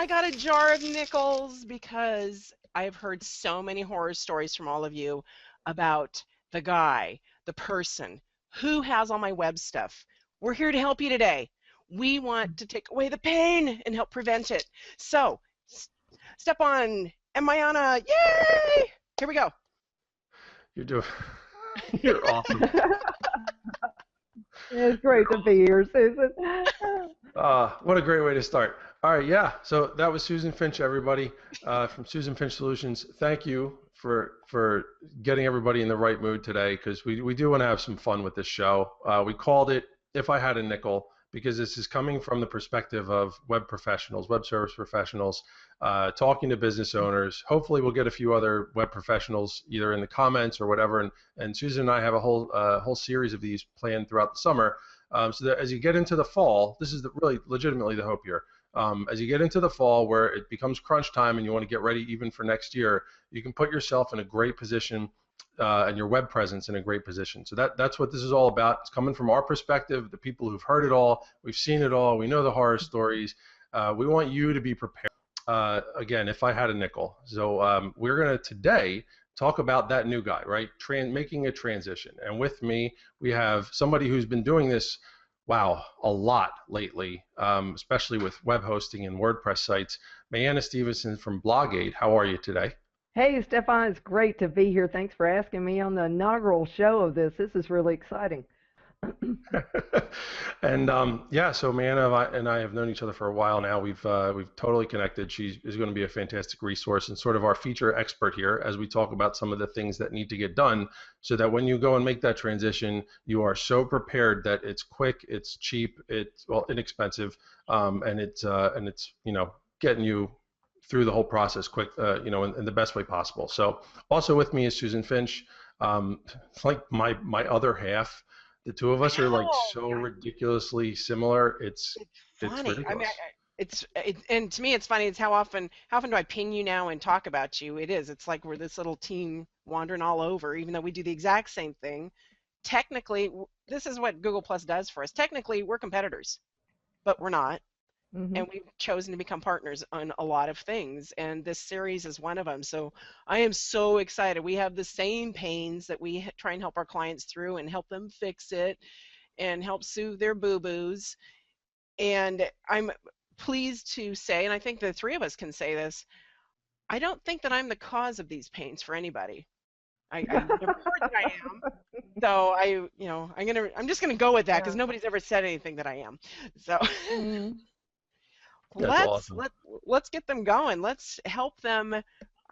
I got a jar of nickels because I've heard so many horror stories from all of you about the guy, the person, who has all my web stuff. We're here to help you today. We want to take away the pain and help prevent it. So, Stephan and Mayana, yay! Here we go. You're awesome. It's great to be here, Susan. What a great way to start. All right, yeah. So that was Susan Finch, everybody, from Susan Finch Solutions. Thank you for getting everybody in the right mood today, because we do want to have some fun with this show. We called it "If I Had a Nickel," because this is coming from the perspective of web professionals, web service professionals, talking to business owners. Hopefully we'll get a few other web professionals either in the comments or whatever. And Susan and I have a whole series of these planned throughout the summer. So that as you get into the fall, this is really legitimately the hope here. As you get into the fall where it becomes crunch time and you want to get ready even for next year, you can put yourself in a great position and your web presence in a great position. So that's what this is all about. It's coming from our perspective, the people who've heard it all, we've seen it all, we know the horror stories. We want you to be prepared. Again, if I had a nickel. So we're going to today talk about that new guy, right? Making a transition. And with me, we have somebody who's been doing this, wow, a lot lately, especially with web hosting and WordPress sites. Mayana Stevenson from Blogate. How are you today? Hey, Stephan, it's great to be here. Thanks for asking me on the inaugural show of this. This is really exciting. And yeah, so Mayana and I have known each other for a while now. We've totally connected. She is going to be a fantastic resource and sort of our feature expert here as we talk about some of the things that need to get done, so that when you go and make that transition, you are so prepared that it's quick, it's cheap, it's inexpensive, and it's getting you through the whole process quick, in the best way possible. So also with me is Susan Finch. It's like my other half. The two of us are like so ridiculously similar. It's funny. ridiculous. I mean, and to me, it's funny. It's how often do I ping you now and talk about you? It is. It's like we're this little team wandering all over, even though we do the exact same thing. Technically, this is what Google Plus does for us. Technically, we're competitors, but we're not. Mm-hmm. And we've chosen to become partners on a lot of things, and this series is one of them. So I am so excited. We have the same pains that we try and help our clients through and help them fix it and help soothe their boo-boos. And I'm pleased to say, and I think the three of us can say this, I don't think that I'm the cause of these pains for anybody. I've never heard that I am. So I'm just gonna go with that because nobody's ever said anything that I am. So. Mm-hmm. Let's get them going. Let's help them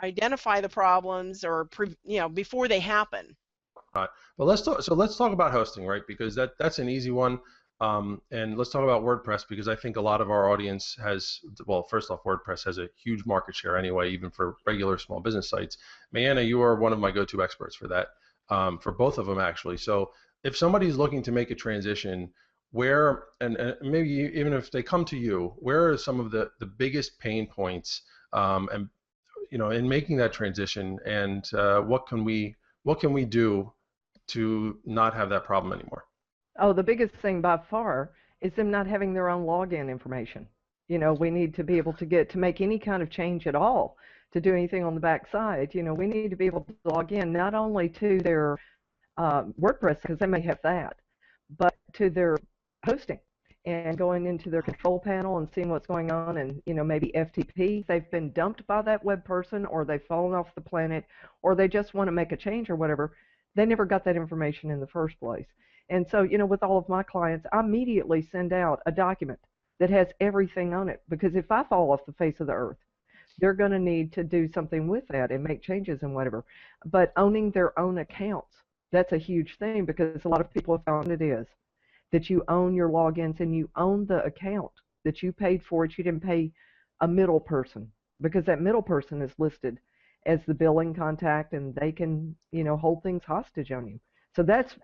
identify the problems, or before they happen. All right. Well, let's talk about hosting, right? Because that's an easy one. And let's talk about WordPress, because I think a lot of our audience has, well, first off, WordPress has a huge market share anyway, even for regular small business sites. Mayana, you are one of my go-to experts for that, for both of them actually. So if somebody's looking to make a transition, where, and maybe even if they come to you, where are some of the biggest pain points, and in making that transition, and what can we do to not have that problem anymore? Oh, the biggest thing by far is them not having their own login information. We need to be able to make any kind of change at all, to do anything on the back side. We need to be able to log in not only to their WordPress, because they may have that, but to their hosting, and going into their control panel and seeing what's going on, and maybe FTP, they've been dumped by that web person, or they've fallen off the planet, or they just want to make a change or whatever. They never got that information in the first place. And so with all of my clients, I immediately send out a document that has everything on it, because if I fall off the face of the earth, they're going to need to do something with that and make changes and whatever. But owning their own accounts, that's a huge thing, because a lot of people have found it is that you own your logins and you own the account, that you paid for it. You didn't pay a middle person, because that middle person is listed as the billing contact, and they can hold things hostage on you. So that's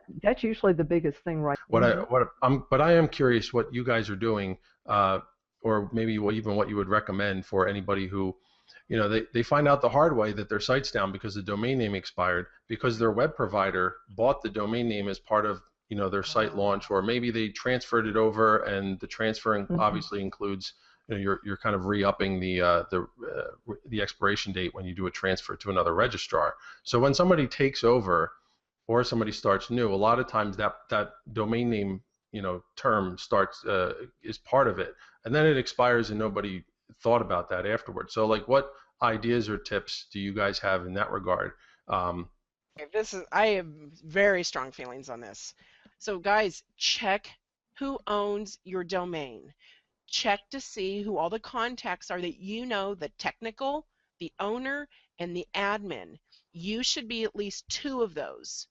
usually the biggest thing, right? But I am curious what you guys are doing, or maybe even what you would recommend for anybody who, they find out the hard way that their site's down because the domain name expired, because their web provider bought the domain name as part of their site launch, or maybe they transferred it over, and the transferring obviously includes you're kind of re-upping the expiration date when you do a transfer to another registrar. So when somebody takes over or somebody starts new, a lot of times that domain name term starts is part of it, and then it expires and nobody thought about that afterwards. So like, what ideas or tips do you guys have in that regard? I have very strong feelings on this. So guys, check who owns your domain. Check to see who all the contacts are that the technical, the owner, and the admin. You should be at least 2 of those.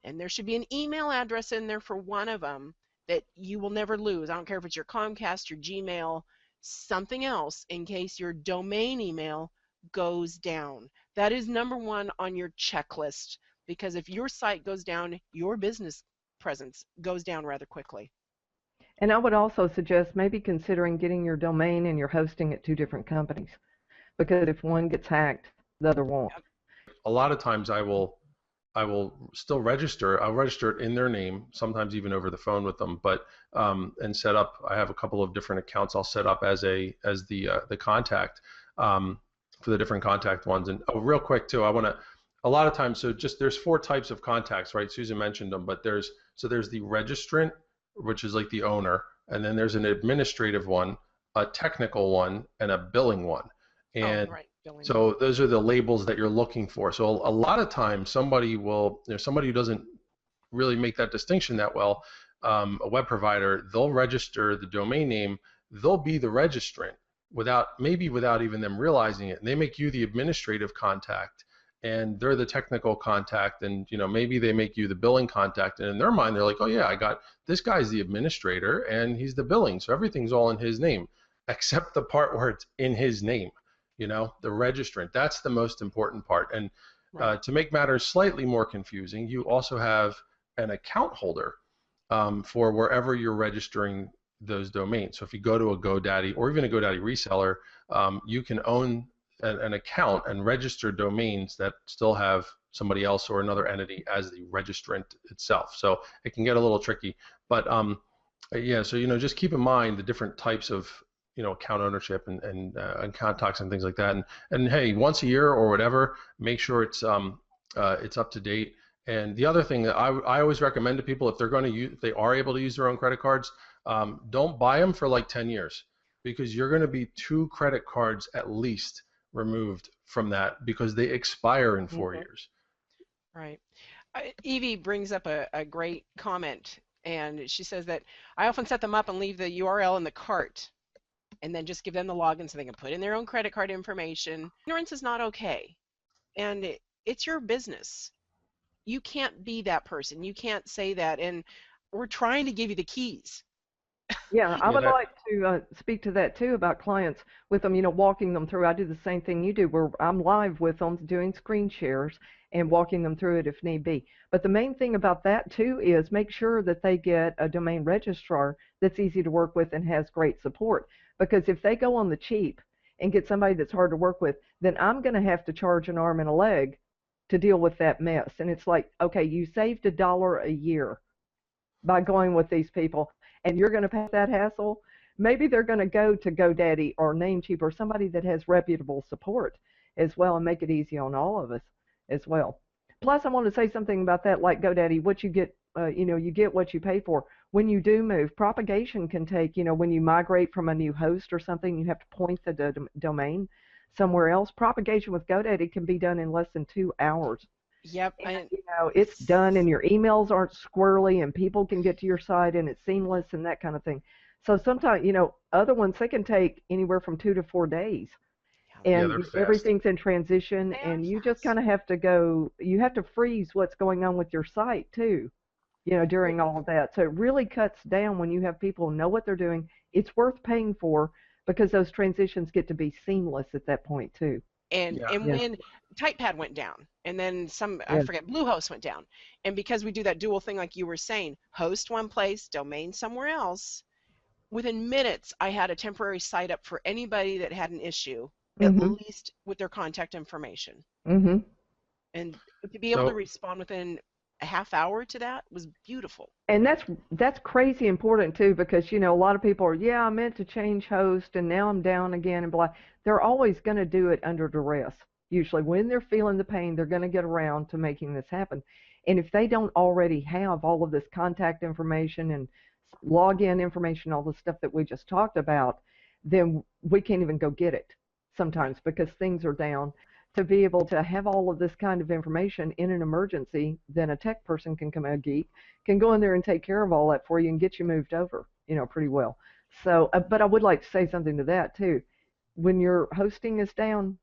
And there should be an email address in there for one of them that you will never lose. I don't care if it's your Comcast, your Gmail, something else, in case your domain email goes down. That is number 1 on your checklist, because if your site goes down, your business presence goes down rather quickly. And I would also suggest maybe considering getting your domain and your hosting at 2 different companies, because if one gets hacked, the other won't. A lot of times I will still register. I'll register it in their name, sometimes even over the phone with them, but and set up. I have a couple of different accounts I'll set up as the contact for the different contact ones. And real quick too, a lot of times, so just there's 4 types of contacts, right? Susan mentioned them, but there's the registrant, which is like the owner, and then there's an administrative one, a technical one, and a billing one. And so those are the labels that you're looking for. So a lot of times somebody who doesn't really make that distinction that well, a web provider, they'll register the domain name, they'll be the registrant without even them realizing it. And they make you the administrative contact, and they're the technical contact, and maybe they make you the billing contact, and in their mind they're like, oh yeah, I got this guy's the administrator and he's the billing, so everything's all in his name, except the part where it's in his name. The registrant, that's the most important part. And to make matters slightly more confusing, you also have an account holder for wherever you're registering those domains. So if you go to a GoDaddy or even a GoDaddy reseller, you can own an account and register domains that still have somebody else or another entity as the registrant itself. So it can get a little tricky, but yeah, so just keep in mind the different types of account ownership and contacts and things like that. And hey, once a year or whatever, make sure it's up to date. And the other thing that I always recommend to people, if they are able to use their own credit cards, don't buy them for like 10 years, because you're going to be 2 credit cards at least removed from that, because they expire in 4 years. Right. Evie brings up a great comment, and she says that I often set them up and leave the URL in the cart, and then just give them the login so they can put in their own credit card information. Ignorance is not okay, and it's your business. You can't be that person. You can't say that, and we're trying to give you the keys. Yeah, I would like to speak to that too, about clients with them, walking them through. I do the same thing you do, where I'm live with them doing screen shares and walking them through it if need be. But the main thing about that too is make sure that they get a domain registrar that's easy to work with and has great support. Because if they go on the cheap and get somebody that's hard to work with, then I'm going to have to charge an arm and a leg to deal with that mess. And it's like, okay, you saved $1 a year by going with these people, and you're going to pay that hassle. Maybe they're going to go to GoDaddy or Namecheap or somebody that has reputable support as well, and make it easy on all of us as well. Plus, I want to say something about that, like GoDaddy, what you get, you get what you pay for. When you do move, propagation can take, when you migrate from a new host or something, you have to point the domain somewhere else. Propagation with GoDaddy can be done in less than 2 hours. Yep. And, it's done, and your emails aren't squirrely, and people can get to your site, and it's seamless and that kind of thing. So sometimes, other ones, they can take anywhere from 2 to 4 days. And everything's in transition, and you just kind of have to you have to freeze what's going on with your site too, during all of that. So it really cuts down when you have people who know what they're doing. It's worth paying for, because those transitions get to be seamless at that point too. And when TypePad went down, and then I forget, Bluehost went down, and because we do that dual thing like you were saying, host one place, domain somewhere else, within minutes I had a temporary site up for anybody that had an issue, at least with their contact information. And to be able to respond within a half hour to that was beautiful. And that's crazy important too, because a lot of people are, yeah, I meant to change host and now I'm down again and blah. They're always going to do it under duress. Usually when they're feeling the pain, they're going to get around to making this happen. And if they don't already have all of this contact information and login information, all the stuff that we just talked about, then we can't even go get it sometimes because things are down. To be able to have all of this kind of information in an emergency, then a tech person can come, a geek, can go in there and take care of all that for you and get you moved over, pretty well. So, but I would like to say something to that too. When your hosting is down,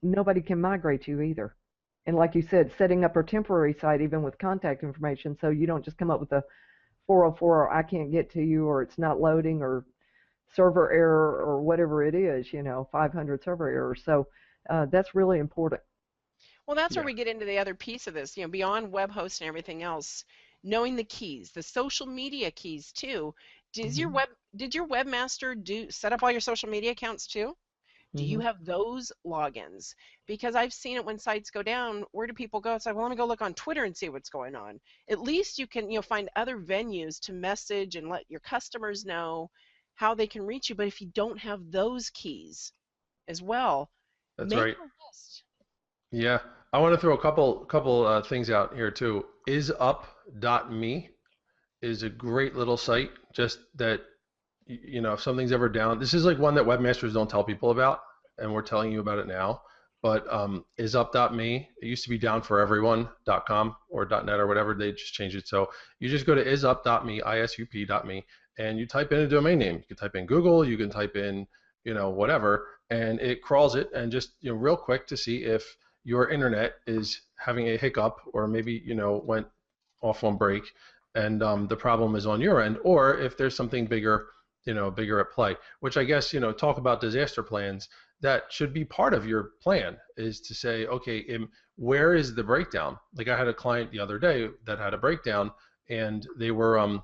nobody can migrate you either. And like you said, setting up a temporary site, even with contact information, so you don't just come up with a 404 or I can't get to you or it's not loading or server error or whatever it is, 500 server error. So that's really important. Well, that's where we get into the other piece of this, beyond web host and everything else, knowing the keys, the social media keys too. Did your webmaster set up all your social media accounts too? Do you have those logins? Because I've seen it when sites go down, where do people go? It's like, well, let me go look on Twitter and see what's going on. At least you can, find other venues to message and let your customers know how they can reach you. But if you don't have those keys as well, that's make right. a list. Yeah, I want to throw a couple things out here too. Isup.me is a great little site. Just that, if something's ever down, this is like one that webmasters don't tell people about, and we're telling you about it now. But isup.me, it used to be downforeveryone.com or .net or whatever. They just changed it. So you just go to isup.me, isup.me, and you type in a domain name. You can type in Google, you can type in, whatever, and it crawls it, and just real quick to see if your internet is having a hiccup or maybe went off on break, and the problem is on your end, or if there's something bigger at play. Which I guess talk about disaster plans. That should be part of your plan, is to say, okay, where is the breakdown? Like I had a client the other day that had a breakdown, and they were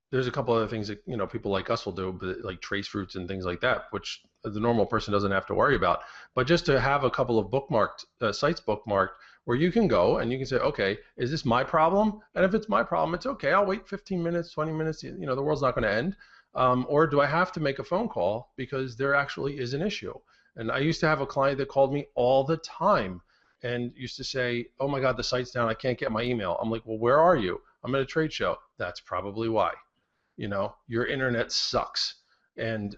there's a couple other things that people like us will do, but like trace routes and things like that, which the normal person doesn't have to worry about. But just to have a couple of bookmarked sites bookmarked where you can go and you can say, okay, is this my problem? And if it's my problem, it's okay. I'll wait 15 minutes, 20 minutes. The world's not going to end. Or do I have to make a phone call because there actually is an issue? And I used to have a client that called me all the time and used to say, oh my God, the site's down. I can't get my email. I'm like, well, where are you? I'm at a trade show. That's probably why. Your internet sucks. And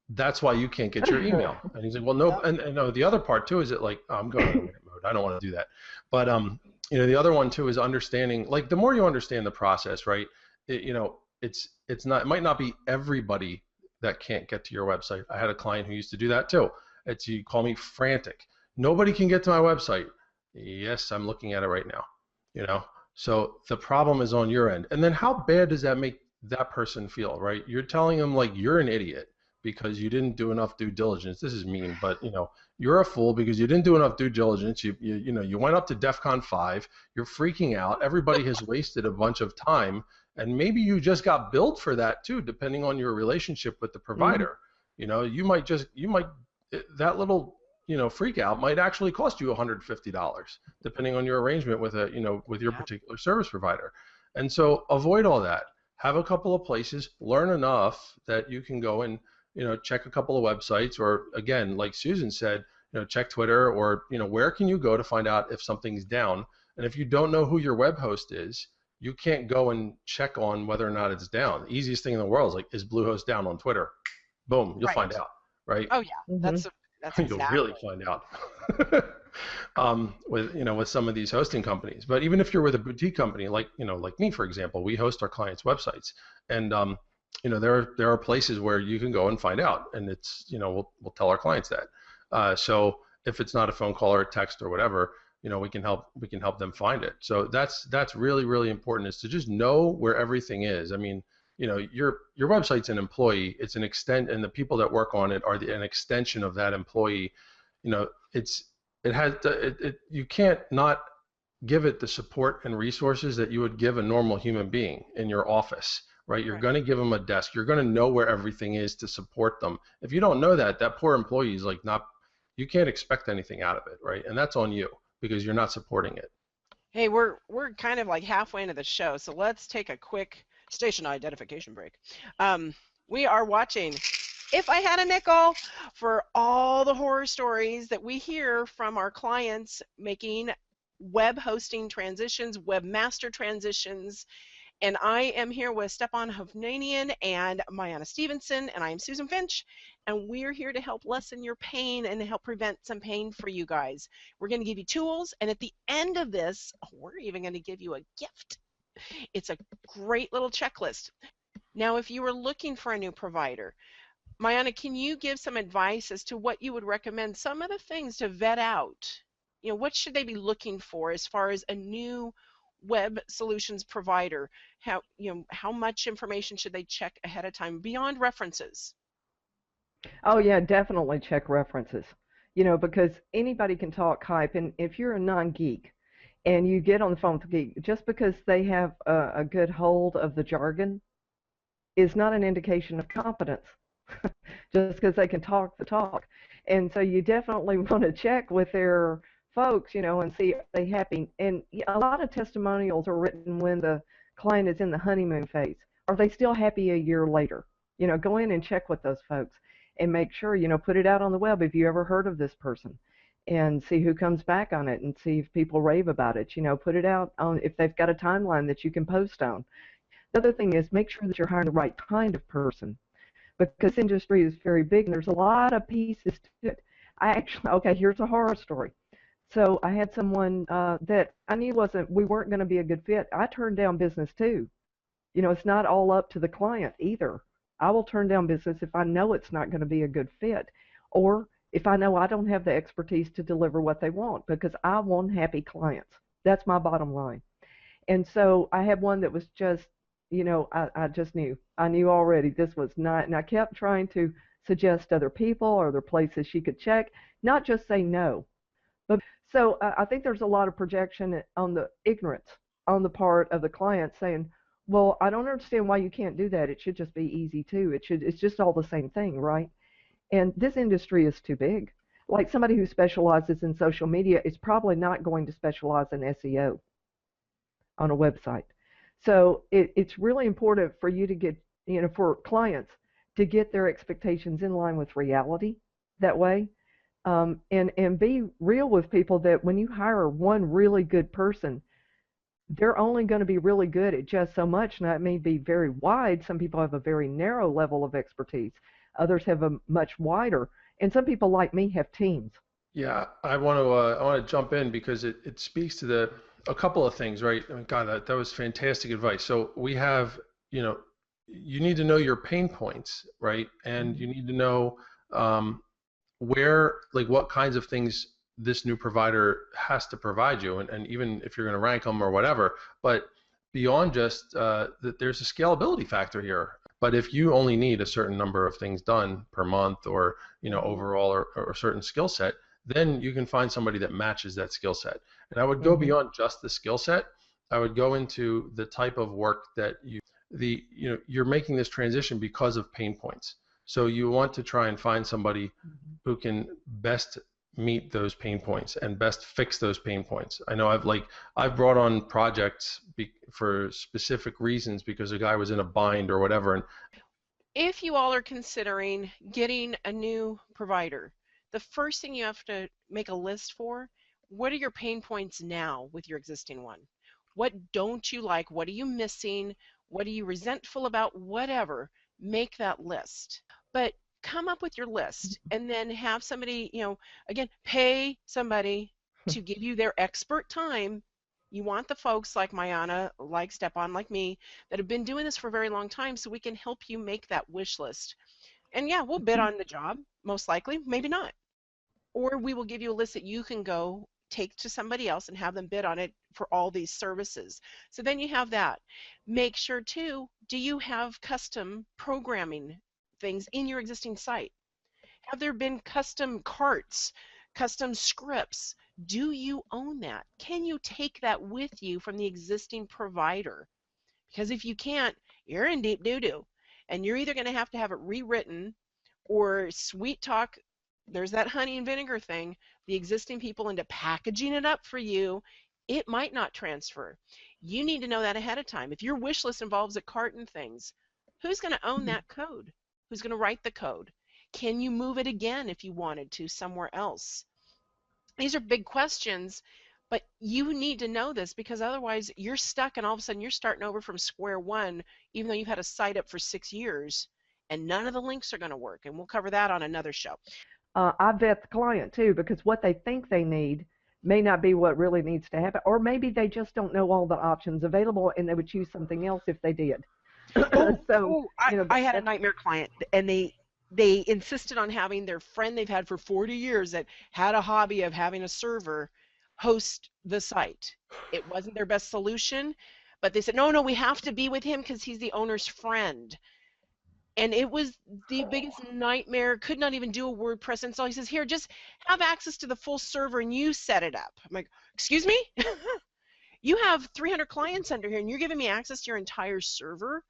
that's why you can't get your email. And he's like, well, no. And the other part too is that like, I'm going in minute mode. I don't want to do that. But the other one too is understanding, like the more you understand the process, right? It might not be everybody that can't get to your website. I had a client who used to do that too. You call me frantic. Nobody can get to my website. Yes, I'm looking at it right now. So the problem is on your end. And then how bad does that make that person feel, right? You're telling them like you're an idiot because you didn't do enough due diligence. This is mean, but you're a fool because you didn't do enough due diligence. You went up to DEFCON 5. You're freaking out. Everybody has wasted a bunch of time, and maybe you just got billed for that too, depending on your relationship with the provider. That little freak out might actually cost you $150, depending on your arrangement with with your particular service provider. And so avoid all that. Have a couple of places, learn enough that you can go and check a couple of websites, or again, like Susan said, check Twitter, or where can you go to find out if something's down. And if you don't know who your web host is, you can't go and check on whether or not it's down. The easiest thing in the world is like, is Bluehost down on Twitter? Boom, you'll find out, right? Oh yeah, that's exactly. You'll really find out. With some of these hosting companies. But even if you're with a boutique company like me, for example, we host our clients' websites, and there are places where you can go and find out, and it's we'll tell our clients that. So if it's not a phone call or a text or whatever, we can help them find it. So that's really, really important, is to just know where everything is. I mean, your website's an employee. It's an extent, and the people that work on it are an extension of that employee. You can't not give it the support and resources that you would give a normal human being in your office, right? You're going to give them a desk. You're going to know where everything is to support them. If you don't know that poor employee is like you can't expect anything out of it, right? And that's on you because you're not supporting it. Hey, we're kind of like halfway into the show, so let's take a quick station identification break. We are watching If I Had a Nickel for all the horror stories that we hear from our clients making web hosting transitions, webmaster transitions. And I am here with Stephan Hovnanian and Mayana Stevenson, and I am Susan Finch, and we're here to help lessen your pain and help prevent some pain for you guys. We're going to give you tools, and at the end of this, we're even going to give you a gift. It's a great little checklist. Now, if you were looking for a new provider, Mayana, can you give some advice as to what you would recommend, some of the things to vet out? What should they be looking for as far as a new web solutions provider? How much information should they check ahead of time beyond references? Oh yeah, definitely check references. Because anybody can talk hype, and if you're a non-geek and you get on the phone with a geek, just because they have a good hold of the jargon is not an indication of competence. Just because they can talk the talk. And so you definitely want to check with their folks, and see if they're happy. And a lot of testimonials are written when the client is in the honeymoon phase. Are they still happy a year later? Go in and check with those folks and make sure, put it out on the web if you ever heard of this person and see who comes back on it and see if people rave about it. Put it out on if they've got a timeline that you can post on. The other thing is make sure that you're hiring the right kind of person, because this industry is very big and there's a lot of pieces to it. Okay, here's a horror story. So I had someone that I knew we weren't going to be a good fit. I turned down business too. It's not all up to the client either. I will turn down business if I know it's not going to be a good fit, or if I know I don't have the expertise to deliver what they want, because I want happy clients. That's my bottom line. And so I had one that was just, I just knew. I knew already this was not, and I kept trying to suggest other people or other places she could check, not just say no. But so I think there's a lot of projection on the ignorance on the part of the client saying, well, I don't understand why you can't do that. It should just be easy too. It's just all the same thing, right? And this industry is too big. Like somebody who specializes in social media is probably not going to specialize in SEO on a website. So it's really important for you to get, for clients to get their expectations in line with reality that way. And be real with people that when you hire one really good person, they're only going to be really good at just so much. Now, it may be very wide. Some people have a very narrow level of expertise. Others have a much wider. And some people like me have teams. Yeah, I want to jump in because it speaks to a couple of things, right? I mean, God, that was fantastic advice. So we have, you need to know your pain points, right? And you need to know what kinds of things this new provider has to provide you, and even if you're going to rank them or whatever. But beyond just that, there's a scalability factor here. But if you only need a certain number of things done per month, or overall, or a certain skill set, then you can find somebody that matches that skill set. And I would go beyond just the skill set. I would go into the type of work that you're making this transition because of pain points. So you want to try and find somebody who can best meet those pain points and best fix those pain points. I know I've brought on projects for specific reasons because a guy was in a bind or whatever. And if you all are considering getting a new provider, the first thing you have to make a list for, what are your pain points now with your existing one? What don't you like? What are you missing? What are you resentful about? Whatever, make that list. But come up with your list and then have somebody, again, pay somebody to give you their expert time. You want the folks like Mayana, like Stephan, like me, that have been doing this for a very long time, so we can help you make that wish list. And yeah, we'll bid on the job, most likely, maybe not. Or we will give you a list that you can go take to somebody else and have them bid on it for all these services. So then you have that. Make sure too, do you have custom programming things in your existing site? Have there been custom carts, custom scripts? Do you own that? Can you take that with you from the existing provider? Because if you can't, you're in deep doo-doo. And you're either going to have it rewritten, or sweet talk, there's that honey and vinegar thing, the existing people into packaging it up for you it might not transfer. You need to know that ahead of time. If your wish list involves a cart and things, who's going to own that code? Who's going to write the code? Can you move it again if you wanted to somewhere else? These are big questions, but you need to know this, because otherwise you're stuck and all of a sudden you're starting over from square one, even though you've had a site up for 6 years and none of the links are going to work. And we'll cover that on another show. I vet the client too, because what they think they need may not be what really needs to happen, or maybe they just don't know all the options available and they would choose something else if they did. I had a nightmare client, and they insisted on having their friend they've had for 40 years that had a hobby of having a server host the site. It wasn't their best solution, but they said, no, we have to be with him because he's the owner's friend. And it was the biggest nightmare. Could not even do a WordPress install. He says, here, just have access to the full server and you set it up. I'm like, excuse me? You have 300 clients under here and you're giving me access to your entire server?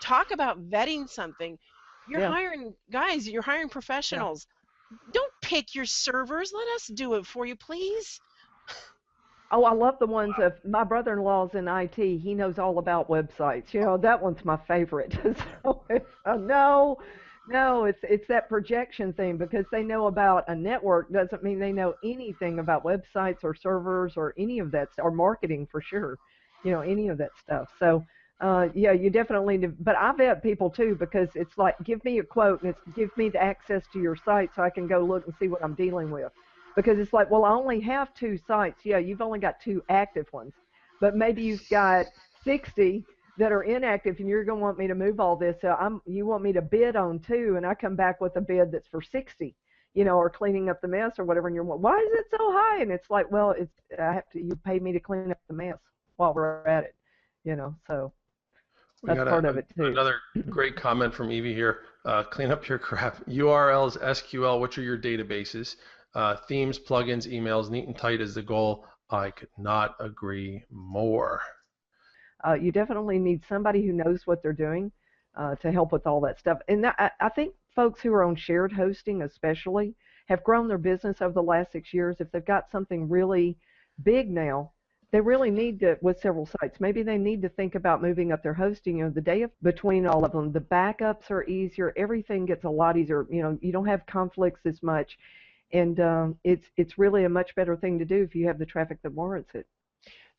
Talk about vetting something. You're hiring guys, you're hiring professionals. Don't pick your servers. Let us do it for you, please. Oh, I love the ones of my brother-in-law's in IT. He knows all about websites. You know, that one's my favorite. So no, it's that projection thing, because they know about a network doesn't mean they know anything about websites or servers or any of that, or marketing for sure. You know, any of that stuff. So yeah, you definitely do. But I vet people too, because it's like, give me a quote and it's give me the access to your site so I can go look and see what I'm dealing with. Because it's like, well, I only have 2 sites. Yeah, you've only got 2 active ones, but maybe you've got 60 that are inactive, and you're going to want me to move all this. So you want me to bid on 2, and I come back with a bid that's for 60, you know, or cleaning up the mess or whatever. And you're, why is it so high? And it's like, well, you pay me to clean up the mess while we're at it, you know. So that's part of it too. Another great comment from Evie here. Clean up your crap. URLs, SQL. Which are your databases? Themes, plugins, emails, neat and tight is the goal. I could not agree more. You definitely need somebody who knows what they're doing to help with all that stuff. And I think folks who are on shared hosting especially have grown their business over the last 6 years. If they've got something really big now, they really need to, with several sites, maybe they need to think about moving up their hosting. You know, the day between all of them, the backups are easier. Everything gets a lot easier. You know, you don't have conflicts as much. And it's really a much better thing to do if you have the traffic that warrants it.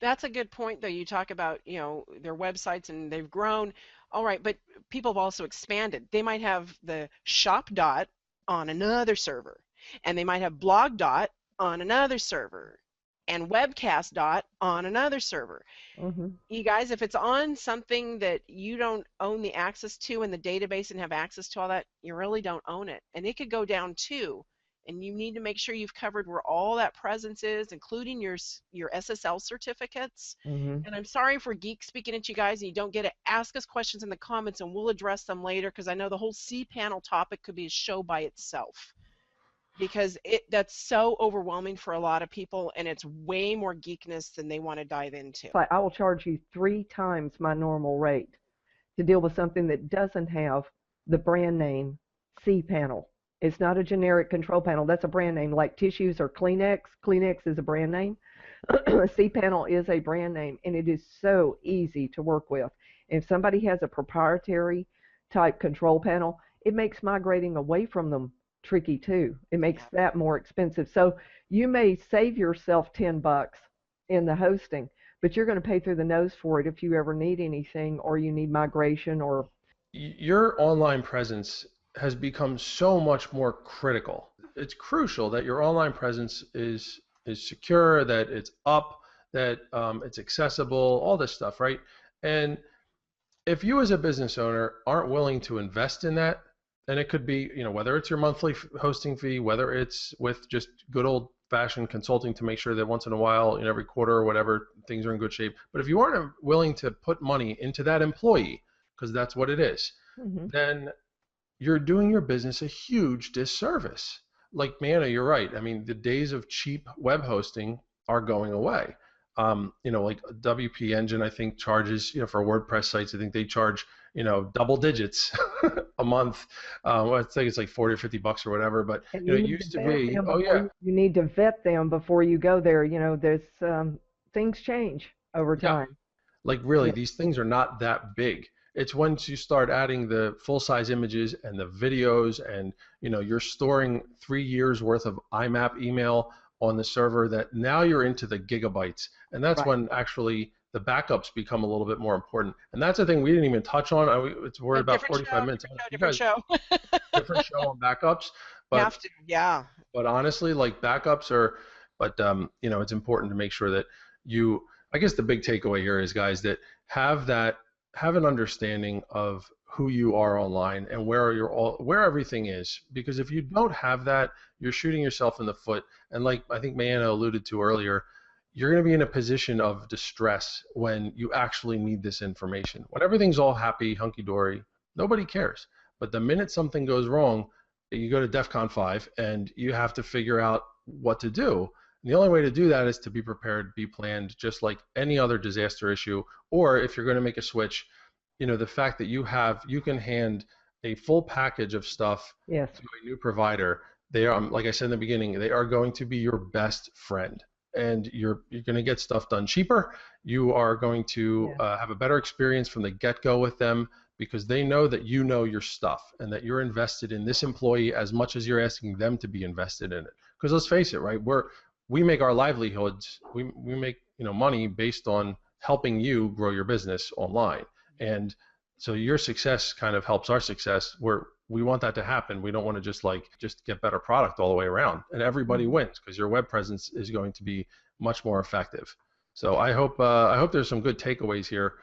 That's a good point, though. You talk about, you know, their websites and they've grown. All right, but people have also expanded. They might have the shop dot on another server, and they might have blog dot on another server, and webcast dot on another server. Mm-hmm. You guys, if it's on something that you don't own the access to in the database and have access to all that, you really don't own it. And it could go down too. And you need to make sure you've covered where all that presence is, including your SSL certificates. Mm-hmm. And I'm sorry if we're geek speaking at you guys and you don't get to ask us questions in the comments, and we'll address them later, because I know the whole cPanel topic could be a show by itself, because that's so overwhelming for a lot of people, and it's way more geekness than they want to dive into. I will charge you 3 times my normal rate to deal with something that doesn't have the brand name cPanel. It's not a generic control panel. That's a brand name, like tissues or Kleenex. Kleenex is a brand name. cPanel is a brand name, and it is so easy to work with. If somebody has a proprietary type control panel, it makes migrating away from them tricky too. It makes that more expensive. So you may save yourself $10 in the hosting, but you're going to pay through the nose for it if you ever need anything, or you need migration. Or your online presence has become so much more critical. It's crucial that your online presence is secure, that it's up, that it's accessible, all this stuff, right? And if you as a business owner aren't willing to invest in that, and it could be, you know, whether it's your monthly hosting fee, whether it's with just good old-fashioned consulting to make sure that once in a while, in every quarter or whatever, things are in good shape. But if you aren't willing to put money into that employee, because that's what it is, then you're doing your business a huge disservice. Like, Manna, you're right. I mean, the days of cheap web hosting are going away. You know, like WP Engine, I think charges, you know, for WordPress sites, I think they charge, you know, double digits a month. I think it's like 40 or 50 bucks or whatever. But you know, it used to be, you need to vet them before you go there. You know, there's things change over Yeah. time. Like really, Yeah. these things are not that big. It's once you start adding the full-size images and the videos, and you're storing 3 years worth of IMAP email on the server, that now you're into the gigabytes, and that's Right. when actually the backups become a little bit more important. And that's the thing we didn't even touch on. We're A about different 45 show, minutes. You different guys, show, different show. different show on backups, but Have to, yeah. but honestly, like backups are, but it's important to make sure that you, I guess the big takeaway here is, guys, that have an understanding of who you are online and where everything is. Because if you don't have that, you're shooting yourself in the foot. And like I think Mayana alluded to earlier, you're going to be in a position of distress when you actually need this information. When everything's all happy, hunky-dory, nobody cares. But the minute something goes wrong, you go to DEFCON 5 and you have to figure out what to do. And the only way to do that is to be prepared, be planned, just like any other disaster issue. Or if you're going to make a switch, the fact that you can hand a full package of stuff Yes. to a new provider. They are, like I said in the beginning, they are going to be your best friend, and you're going to get stuff done cheaper. You are going to have a better experience from the get-go with them, because they know that you know your stuff and that you're invested in this employee as much as you're asking them to be invested in it. Because let's face it, right? We make our livelihoods, we make money based on helping you grow your business online. And so your success kind of helps our success, where we want that to happen. We don't want to just get better product all the way around, and everybody wins, because your web presence is going to be much more effective. So I hope there's some good takeaways here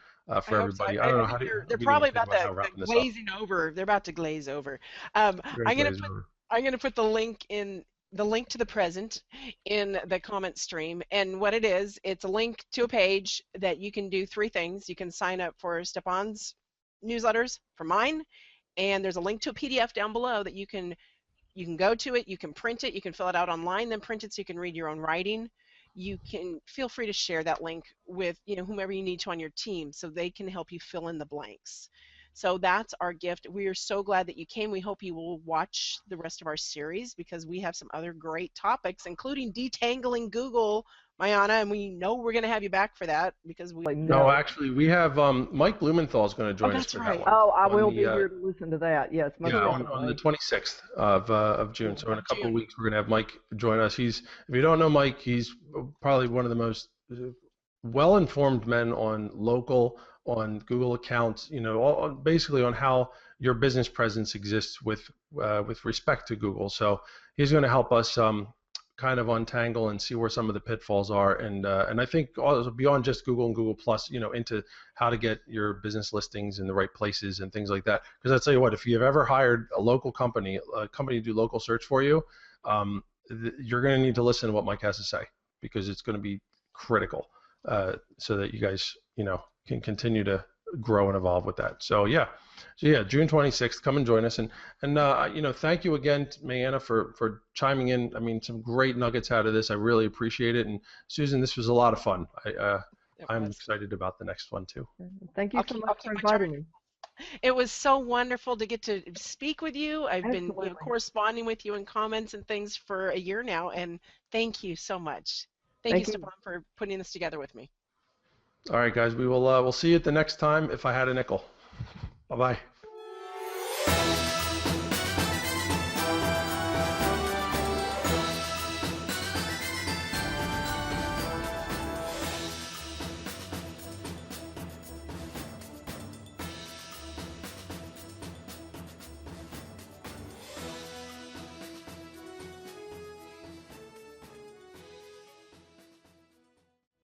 for everybody. So. I don't know I how think do they're you probably think about about how wrapping the this up? glazing over. They're about to glaze over. I'm gonna put the link to the present in the comment stream, and what it is, it's a link to a page that you can do 3 things. You can sign up for Stephan's newsletters, for mine, and there's a link to a PDF down below that you can go to it, you can print it, you can fill it out online, then print it so you can read your own writing. You can feel free to share that link with whomever you need to on your team, so they can help you fill in the blanks. So that's our gift. We are so glad that you came. We hope you will watch the rest of our series, because we have some other great topics, including detangling Google, Mayana, and we know we're going to have you back for that, because we No, actually, we have Mike Blumenthal is going to join us for that one. Oh, I will be here to listen to that. Yes, most definitely. On the 26th of June. So in a couple of weeks, we're going to have Mike join us. If you don't know Mike, he's probably one of the most well-informed men on Google accounts, basically on how your business presence exists with respect to Google. So he's going to help us kind of untangle and see where some of the pitfalls are, and I think also beyond just Google and Google Plus, into how to get your business listings in the right places and things like that. Because I'll tell you what, if you've ever hired a company to do local search for you, you're going to need to listen to what Mike has to say, because it's going to be critical, so that you guys can continue to grow and evolve with that. So yeah, June 26th, come and join us, and thank you again, Mayana, for chiming in. I mean, some great nuggets out of this. I really appreciate it. And Susan, this was a lot of fun. I'm excited about the next one too. Thank you so much for inviting me. It was so wonderful to get to speak with you. I've been corresponding with you in comments and things for a year now, and thank you so much. Thank you, Stephan, for putting this together with me. All right, guys, we'll see you at the next time, if I had a nickel. Bye-bye.